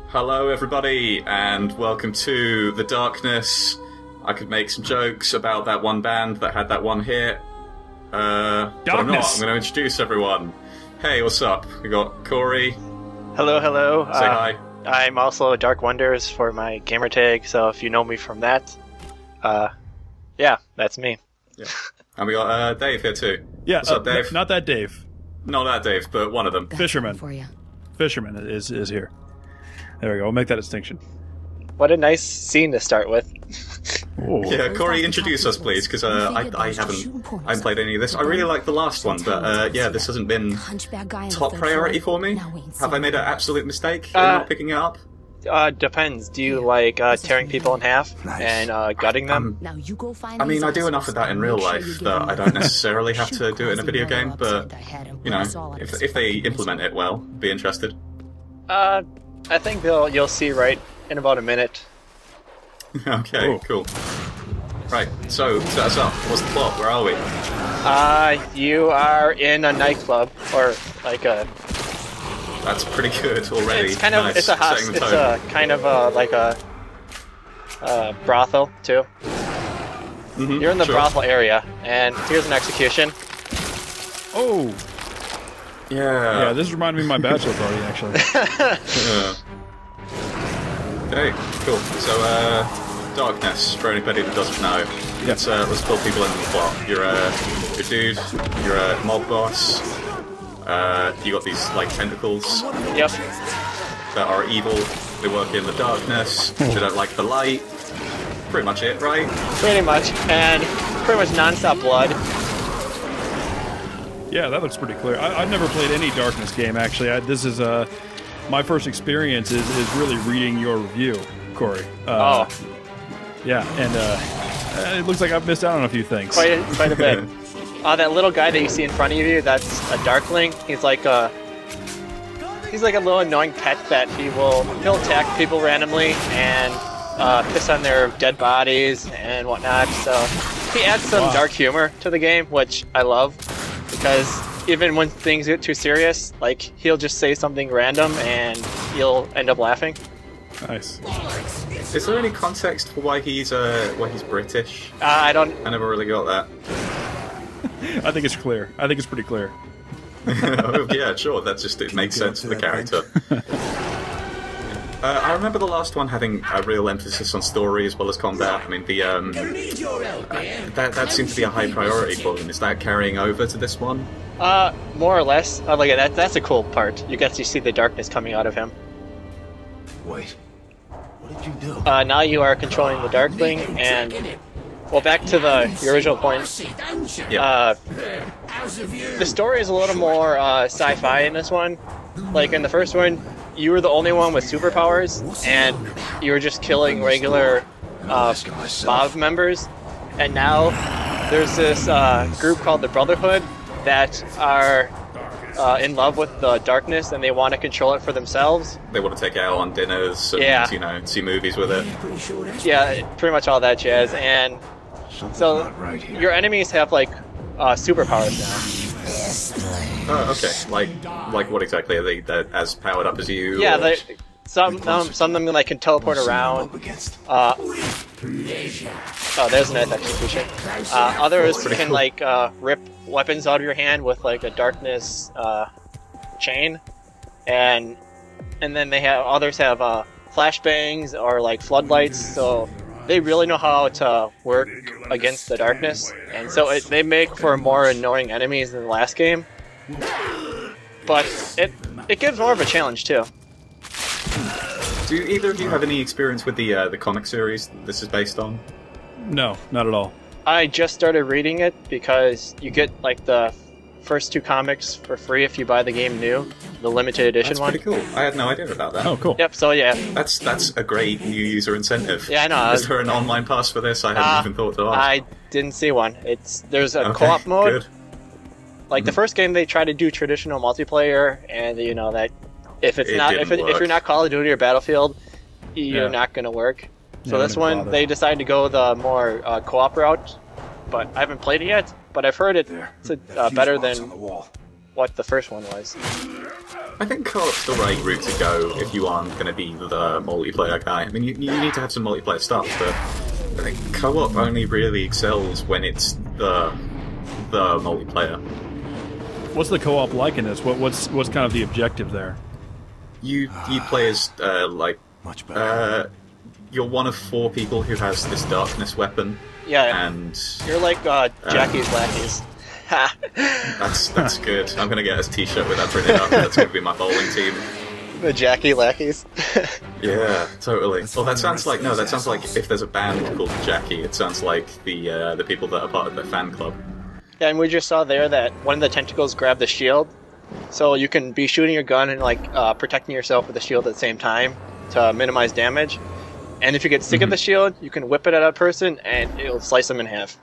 Hello everybody, and welcome to The Darkness. I could make some jokes about that one band that had that one hit. But I'm not. I'm going to introduce everyone. Hey, what's up? We got Cory. Hello, hello. Say hi. I'm also Dark Wonders for my gamertag, so if you know me from that, yeah, that's me. Yeah. And we got Dave here too. Yeah, what's up, Dave? Not that Dave. Not that Dave, but one of them. Fisherman. For you. Fisherman is here. There we go. We'll make that distinction. What a nice scene to start with. Ooh. Yeah, Cory, introduce us, please, because I haven't played any of this. I really like the last one, but yeah, this hasn't been top priority for me. Have I made an absolute mistake in not picking it up? Depends. Do you like tearing people in half and gutting them? I mean, I do enough of that in real life that I don't necessarily have to do it in a video game, but, you know, if they implement it well, be interested. I think you'll see right in about a minute. Okay, Ooh. cool. Right, so set us up. What's the plot? Where are we? You are in a nightclub, or like a... That's pretty good already. It's kind of, nice. it's a kind of like a brothel, too. Mm-hmm, You're in the sure. brothel area, and here's an execution. Oh! Yeah. Yeah, this reminded me of my bachelor party, actually. Yeah. Okay, cool. So, Darkness, for anybody that doesn't know. Yep. Let's pull people into the plot. You're a dude, you're a mob boss, you got these, like, tentacles Yep. that are evil, they work in the darkness, they don't like the light. Pretty much it, right? Pretty much, and pretty much non-stop blood. Yeah, that looks pretty clear. I've never played any Darkness game, actually. This is my first experience is really reading your review, Cory. Oh. Yeah, and it looks like I've missed out on a few things. Quite a bit. That little guy that you see in front of you, that's a darkling. He's like a little annoying pet that he'll attack people randomly and piss on their dead bodies and whatnot. So he adds some dark humor to the game, which I love, because even when things get too serious, like, he'll just say something random and you'll end up laughing. Nice. Is there any context for why he's British? I never really got that. I think it's clear. I think it's pretty clear. Yeah, sure. It makes sense for the character. I remember the last one having a real emphasis on story as well as combat. I mean, that seemed to be a high priority for them. Is that carrying over to this one? More or less. Like that's a cool part. You get to see the darkness coming out of him. Wait, what did you do? Now you are controlling the darkling, and well, back to the original point. Yeah. The story is a little more sci-fi in this one. Like in the first one, you were the only one with superpowers, and you were just killing regular mob members. And now there's this group called the Brotherhood that are in love with the darkness, and they want to control it for themselves. They want to take it out on dinners and, you know, see movies with it. Yeah, pretty much all that jazz. And so your enemies have like superpowers now. Oh, okay. Like what exactly? Are they as powered up as you? Yeah, or... some of them like can teleport around. Oh, there's an execution. Others can like rip weapons out of your hand with like a darkness chain, and then others have flashbangs or like floodlights. So they really know how to work against the darkness, and so they make for more annoying enemies than the last game. But it gives more of a challenge too. Do either of you have any experience with the comic series this is based on? No, not at all. I just started reading it because you get like the first 2 comics for free if you buy the game new, the limited edition one. That's pretty cool. I had no idea about that. Oh, cool. Yep. So yeah. That's a great new user incentive. Yeah, I know. Is there an online pass for this? I hadn't even thought to ask. I didn't see one. There's a co-op mode. Good. Like the first game, they try to do traditional multiplayer, and you know that if you're not Call of Duty or Battlefield, you're not gonna work. So this one, they decided to go the more co-op route, but I haven't played it yet. But I've heard it's better than what the first one was. I think co-op's the right route to go if you aren't going to be the multiplayer guy. I mean, you need to have some multiplayer stuff, but I think co-op only really excels when it's the multiplayer. What's the co-op like in this? What's kind of the objective there? You play as much better. You're one of 4 people who has this darkness weapon. Yeah, and you're like Jackie's lackeys. That's good. I'm gonna get a t-shirt with that printed up. That's gonna be my bowling team. The Jackie lackeys. Yeah, totally. Well, that sounds like if there's a band called Jackie, it sounds like the people that are part of the fan club. Yeah, and we just saw there that one of the tentacles grabbed the shield, so you can be shooting your gun and protecting yourself with the shield at the same time to minimize damage. And if you get sick of the shield, you can whip it at a person and it'll slice them in half.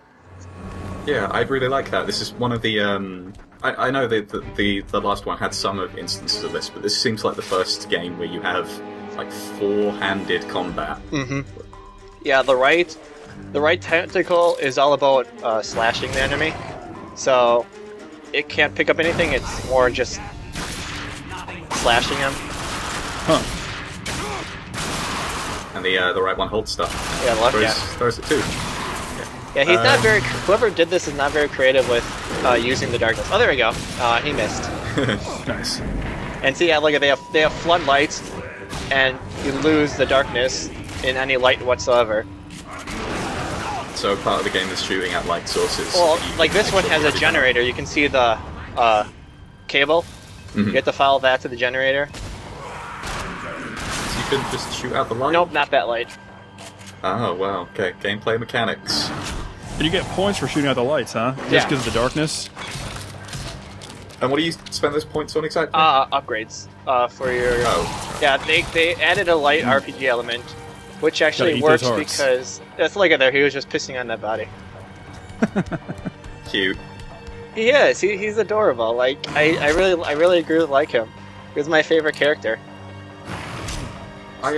Yeah, I'd really like that. This is one of the I know that the last one had some of instances of this, but this seems like the first game where you have like 4-handed combat. Yeah, the right tentacle is all about slashing the enemy, so it can't pick up anything. It's more just slashing him. Huh. And the right one holds stuff. Yeah, left. Throws it too. Yeah, he's not very. Whoever did this is not very creative with using the darkness. Oh, there we go. He missed. Nice. And see, yeah, look at they have floodlights, and you lose the darkness in any light whatsoever. So part of the game is shooting at light sources. Well, like this one has a generator. You can see the cable. You have to follow that to the generator. So you couldn't just shoot out the light? Nope, not that light. Oh, wow. Okay, gameplay mechanics. And you get points for shooting out the lights, huh? Just because of the darkness? And what do you spend those points on exactly? Upgrades. For your... Oh. Yeah, they added a light RPG element, which actually works because... Let's look at there, he was just pissing on that body. Cute. He is. He's adorable. Like, I really like him. He was my favorite character. I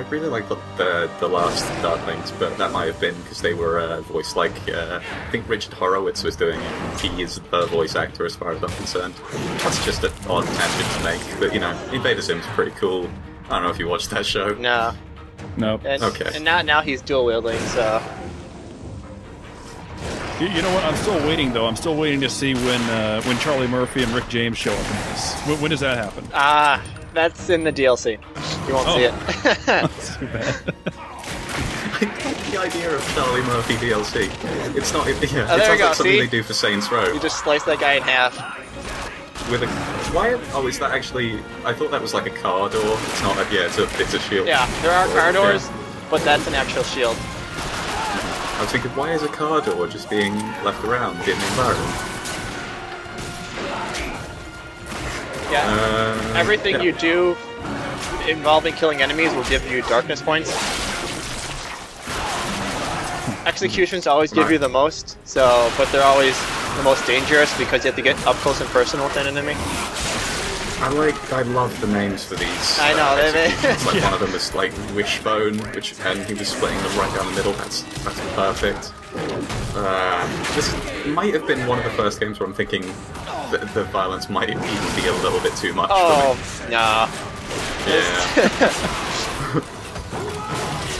really like the last Darklings, but that might have been because they were voiced like I think Richard Horowitz was doing it. He is the voice actor as far as I'm concerned. That's just an odd tangent to make, but you know, Invader Zim's pretty cool. I don't know if you watched that show. No. Nope. Okay. And now he's dual wielding, so. You know what? I'm still waiting though. I'm still waiting to see when Charlie Murphy and Rick James show up in this. When does that happen? That's in the DLC. You won't see it. That's too bad. I like the idea of Charlie Murphy DLC. It's not. Yeah, oh, it sounds go. like something See? they do for Saints Row. You just slice that guy in half. With a why? Oh, is that actually? I thought that was like a car door. It's not. Yeah, it's a shield. Yeah, there are car doors, but that's an actual shield. I was thinking, why is a car door just being left around in the environment? Yeah. Everything you do involving killing enemies will give you darkness points. Executions always give you the most, but they're always the most dangerous because you have to get up close and personal with an enemy. I love the names for these. I know, like one of them is like Wishbone, and he was splitting them right down the middle. That's perfect. This might have been one of the first games where I'm thinking that the violence might even be a little bit too much for me. Nah. Yeah.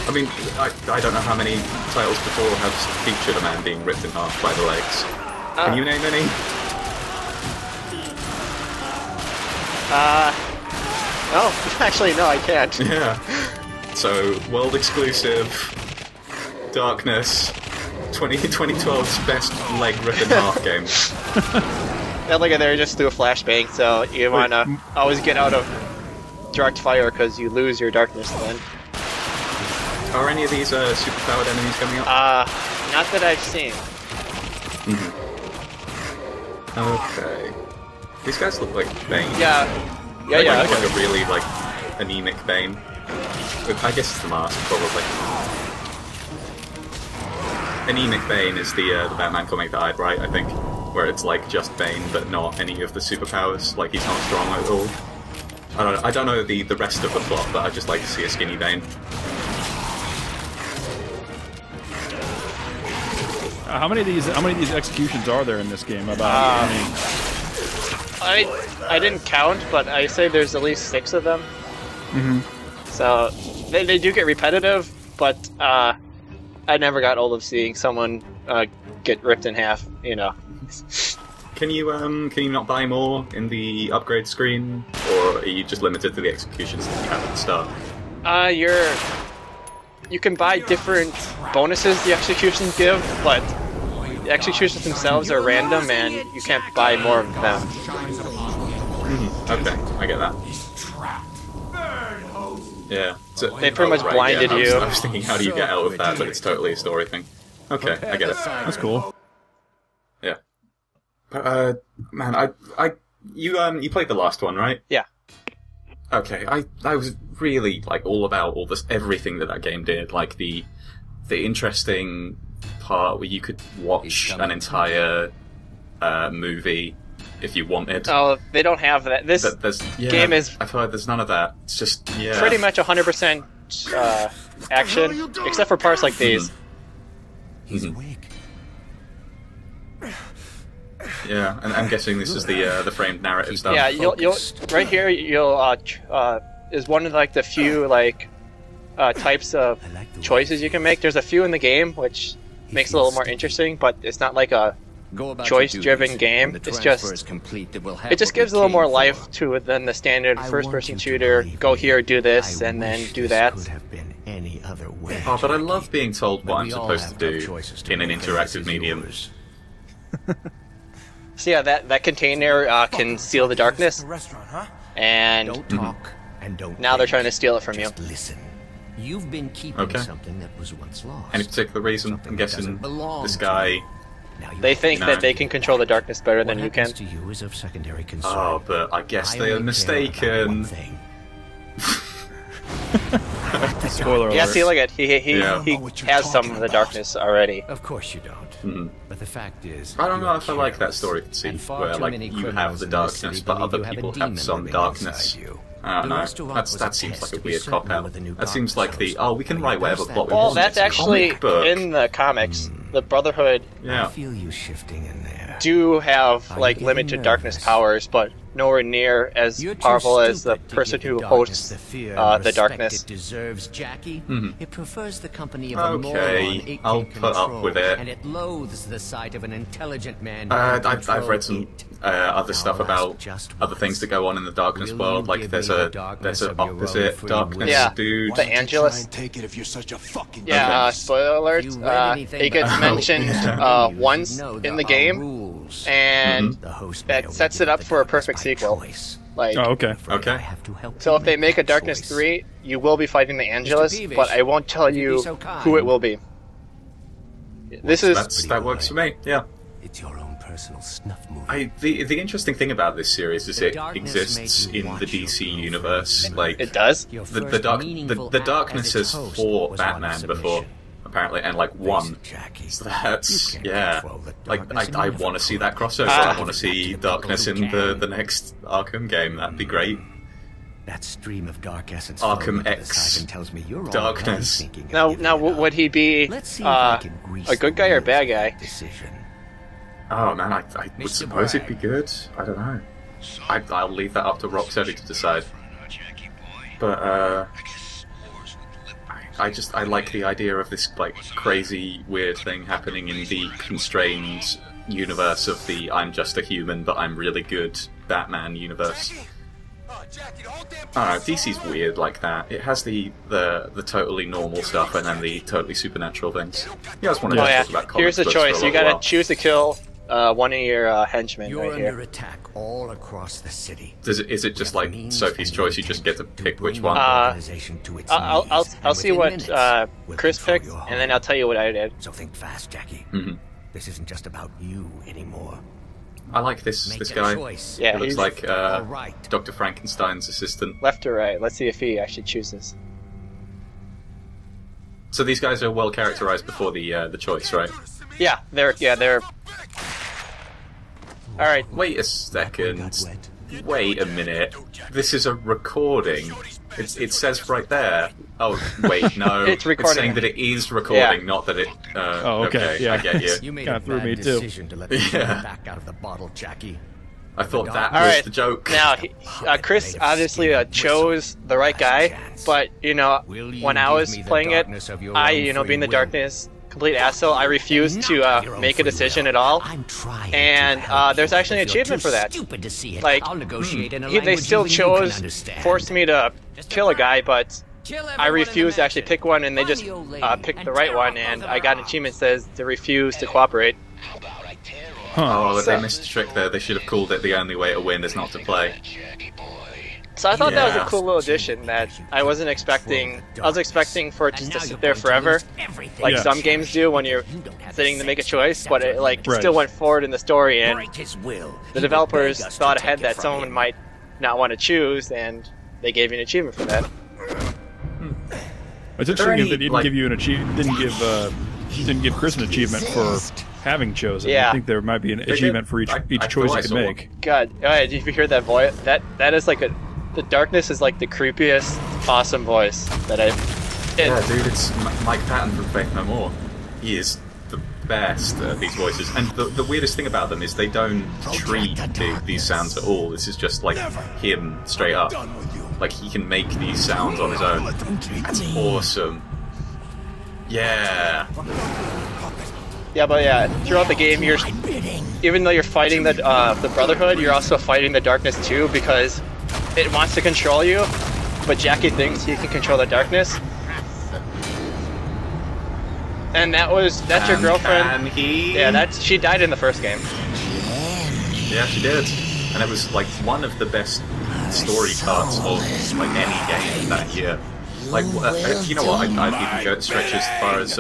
I mean, I don't know how many titles before have featured a man being ripped in half by the legs. Can you name any? No, actually, no, I can't. Yeah. So, world exclusive, Darkness, 2012's best leg rip in half game. Yeah, look at there, just do a flashbang, so you wanna always get out of direct fire because you lose your darkness then. Are any of these superpowered enemies coming up? Not that I've seen. Okay. These guys look like Bane. Yeah. They look like a really, anemic Bane. I guess it's the mask, probably. Anemic Bane is the Batman comic that I'd write, I think. Where it's, just Bane, but not any of the superpowers. Like, he's not strong at all. I don't know the rest of the plot, but I'd just like to see a skinny Bane. How many of these executions are there in this game? About I didn't count, but I say there's at least 6 of them. So they do get repetitive, but I never got old of seeing someone get ripped in half. You know. Can you not buy more in the upgrade screen, or are you just limited to the executions that you have at the start? You can buy different bonuses the executions give, but the executions themselves are random, and you can't buy more of them. Okay, I get that. Yeah. So, They pretty much blinded you. I was thinking, how do you get out of that? But it's totally a story thing. Okay, I get it. That's cool. Yeah. But, man, you played the last one, right? Yeah. Okay, I was really like all about everything that game did, like the interesting part where you could watch an entire movie if you wanted. Oh, they don't have that. This game is. I've heard there's none of that. It's just pretty much 100% action, except for parts like these. He's awake. Yeah, and I'm guessing this is the framed narrative stuff. Yeah, you'll right here is one of like the few types of choices you can make. There's a few in the game which makes it a little more interesting, but it's not like a choice-driven game. It's just it just gives a little more life to it than the standard first-person shooter. Go here, do this, and then do that. Oh, but I love being told what I'm supposed to do in an interactive medium. So yeah, that container can seal the darkness, and now they're trying to steal it from you. Listen. You've been keeping something that was once lost. Any particular reason? I'm guessing this guy. They think that they can control the darkness better than you can. To you is of secondary concern. Oh, but I guess they are mistaken. Spoiler alert. Yeah, see, look at he has some of the darkness already. Of course you don't. But the fact is, I don't know if I like that story conceit where like you have the darkness, but other people have some darkness. I don't know. That seems like a weird cop out. That seems like we can write whatever plot we want. Well, that's actually in the comics. The Brotherhood I feel you shifting in there. Do have like limited darkness powers, but nowhere near as powerful as the person who hosts the darkness. It deserves, Jackie. It prefers the company of a okay, I'll put up with it. And it loathes the sight of an intelligent man. I've read some other stuff about other things that go on in the darkness world. Like there's an opposite darkness dude. The Angelus. Take it if you're such a fucking spoiler alert. It gets mentioned once in the game. And that sets it up for a perfect sequel. Like, okay. So if they make a Darkness 3, you will be fighting the Angelus, but I won't tell you who it will be. That works for me. Yeah. It's your own personal snuff movie. The interesting thing about this series is it exists in the DC universe. Like it does. The darkness has fought Batman before. Apparently, and won. So that's Like I want to see that crossover. I want to see Darkness in the next Arkham game. That'd be great. That stream of dark essence. Arkham X tells me you're Darkness. Now, would he be a good guy or a bad guy? Oh man, I would suppose he'd be good. I don't know. I'll leave that up to Rocksteady to decide. But I like the idea of this crazy weird thing happening in the constrained universe of the I'm just a human but I'm really good Batman universe. I don't know, DC's weird like that. It has the totally normal stuff and then the totally supernatural things. You guys want to talk about comics? Here's the choice. You gotta choose to kill one of your henchmen. You're right here. under attack all across the city. Is it just like Sophie's Choice? You just get to pick which one? I'll see what Chris picked, and then I'll tell you what I did. So think fast, Jackie. This isn't just about you anymore. I like this guy. Yeah, he looks like Dr. Frankenstein's assistant. Left or right? Let's see if he actually chooses. So these guys are well characterized before the choice, right? Yeah, they're. All right. Wait a second. Wait a minute. This is a recording. It says right there. Oh wait, no. It's recording. It's saying that it is recording, not that it. Oh, okay. Yeah. I get you. You made Kinda a threw bad me too. decision to let the back out of the bottle, Jackie. I thought that was the joke. Now, Chris obviously chose the right guy, but, you know, when I was playing it, I, you know, being the darkness, complete asshole, I refused to make a decision at all. And there's actually an achievement for that. Like, they still forced me to kill a guy, but I refused to actually pick one, and they just picked the right one, and I got an achievement that says to refuse to cooperate. Oh, they missed a trick there. They should have called it the only way to win is not to play. So I thought that was a cool little addition that I wasn't expecting. I was expecting for it just to sit there forever, like some games do when you're sitting to make a choice, but it still went forward in the story, and the developers thought ahead that someone might not want to choose, and they gave you an achievement for that. It's interesting that they didn't give you an achievement. Didn't give Chris an achievement for having chosen. I think there might be an achievement for each choice you could make. God, did you hear that voice? That is like the darkness is like the creepiest, awesome voice that I've. Yeah, dude, it's Mike Patton from Faith No More. He is the best at these voices, and the weirdest thing about them is they don't treat these sounds at all. This is just like him straight up. Like he can make these sounds on his own. That's awesome. Yeah. Yeah, but yeah, throughout the game, even though you're fighting the Brotherhood, you're also fighting the darkness too, because it wants to control you, but Jackie thinks he can control the darkness. And that's your girlfriend. Yeah, she died in the first game. Yeah, she did, and it was like one of the best story parts of like any game that year. Like, you know what? I'd even go stretch as far as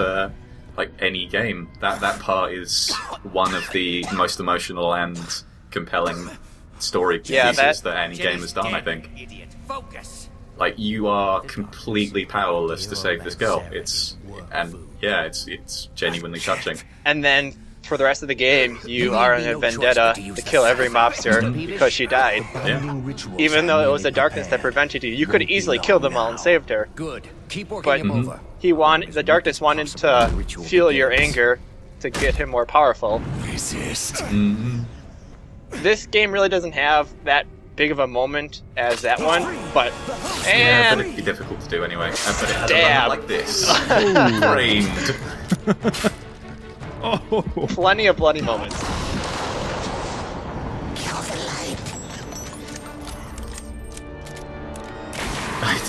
like any game. That part is one of the most emotional and compelling story pieces that any game has done, I think. Like, you are completely powerless to save this girl. It's genuinely touching. And then for the rest of the game, you are in a vendetta to kill every mobster because she died. Yeah. Even though it was the darkness that prevented you, you could easily kill them all and saved her. Good. Keep but the darkness wanted to fuel your anger to get him more powerful. Resist. This game really doesn't have that big of a moment as that one, but but it'd be difficult to do anyway. But it has a moment like this. Framed. Plenty of bloody moments.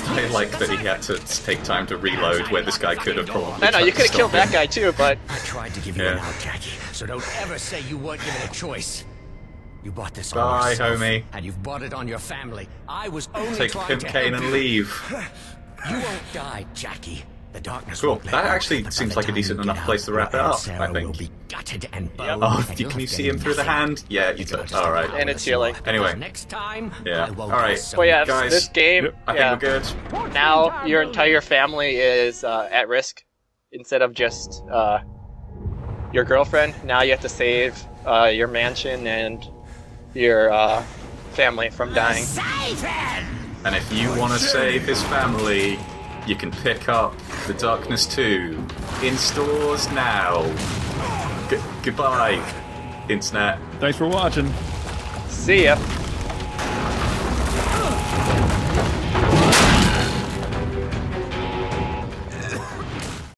I like that he had to take time to reload where this guy could have probably. I know, you could have killed that guy too, but. I tried to give you an out, Jackie, so don't ever say you weren't given a choice. You bought this on yourself, homie. And you've bought it on your family. I was only Take trying to Kane help and you. leave. You won't die, Jackie. The darkness Cool. won't let That you. actually But seems by like the a decent time you enough get place to out, wrap it your up, Sarah I think. will be gutted and boned, Oh, and can you'll you have see him through the nothing. hand? Yeah, you do. Alright. And it's healing. Anyway. Next time, Yeah. I won't Alright. so Well, yeah, Guys, this game, I think we're good. now your entire family is at risk. Instead of just your girlfriend, now you have to save your mansion and your family from dying. And if you want to save his family, you can pick up The Darkness 2 in stores now. Goodbye, Internet. Thanks for watching. See ya.